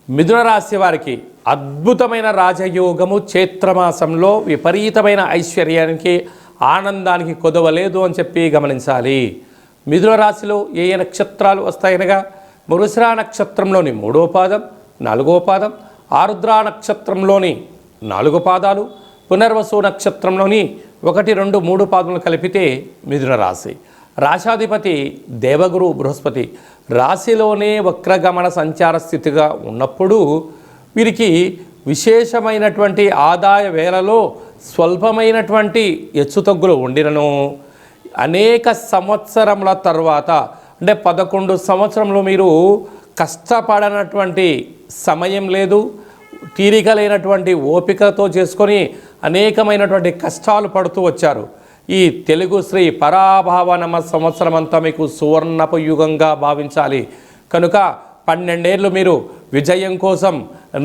మిథున రాశి వారికి అద్భుతమైన రాజయోగము చైత్రమాసంలో విపరీతమైన ఐశ్వర్యానికి ఆనందానికి కొదవలేదు అని చెప్పి గమనించాలి. మిథున రాశిలో ఏ ఏ నక్షత్రాలు వస్తాయనగా మృగశిర నక్షత్రంలోని 3వ పాదం 4వ పాదం, ఆరుద్ర నక్షత్రంలోని 4 పాదాలు, పునర్వసు నక్షత్రంలోని 1, 2, 3 పాదములు కలిపితే మిథున రాశి. రాశాధిపతి దేవగురు బృహస్పతి రాశిలోనే వక్రగమన సంచార స్థితిగా ఉన్నప్పుడు వీరికి విశేషమైనటువంటి ఆదాయ వేళలో స్వల్పమైనటువంటి హెచ్చుతగ్గులు ఉండినను అనేక సంవత్సరముల తర్వాత అంటే 11 సంవత్సరంలో మీరు కష్టపడనటువంటి సమయం లేదు, తీరిక లేనటువంటి ఓపికతో చేసుకొని అనేకమైనటువంటి కష్టాలు పడుతూ వచ్చారు. ఈ తెలుగు శ్రీ పరాభావనమ సంవత్సరం అంతా మీకు సువర్ణపు యుగంగా భావించాలి. కనుక 12 ఏళ్ళు మీరు విజయం కోసం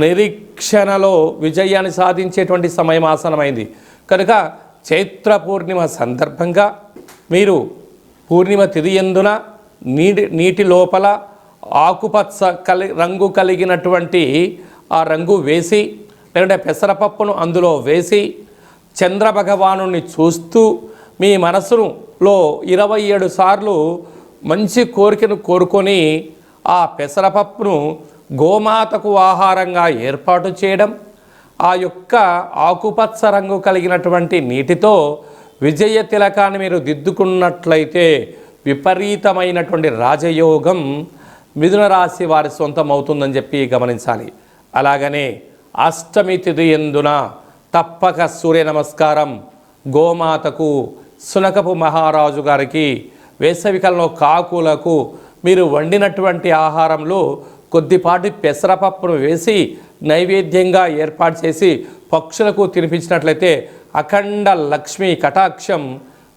నిరీక్షణలో విజయాన్ని సాధించేటువంటి సమయం ఆసనమైంది. కనుక చైత్ర పూర్ణిమ సందర్భంగా మీరు పూర్ణిమ తిథి యందున నీటి లోపల ఆకుపచ్చ రంగు కలిగినటువంటి ఆ రంగు వేసి లేదంటే పెసరపప్పును అందులో వేసి చంద్రభగవానుని చూస్తూ మీ మనసులో 27 సార్లు మంచి కోరికను కోరుకొని ఆ పెసరపప్పును గోమాతకు ఆహారంగా ఏర్పాటు చేయడం, ఆ యొక్క ఆకుపచ్చ రంగు కలిగినటువంటి నీటితో విజయ తిలకాన్ని మీరు దిద్దుకున్నట్లయితే విపరీతమైనటువంటి రాజయోగం మిథున రాశి వారి సొంతం అవుతుందని చెప్పి గమనించాలి. అలాగనే అష్టమి తిథి యందున తప్పక సూర్య నమస్కారం, గోమాతకు, సునకపు మహారాజు గారికి, వేసవికాలంలో కాకులకు మీరు వండినటువంటి ఆహారంలో కొద్దిపాటి పెసరపప్పును వేసి నైవేద్యంగా ఏర్పాటు చేసి పక్షులకు తినిపించినట్లయితే అఖండ లక్ష్మీ కటాక్షం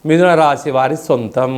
మిథున రాశి వారి సొంతం.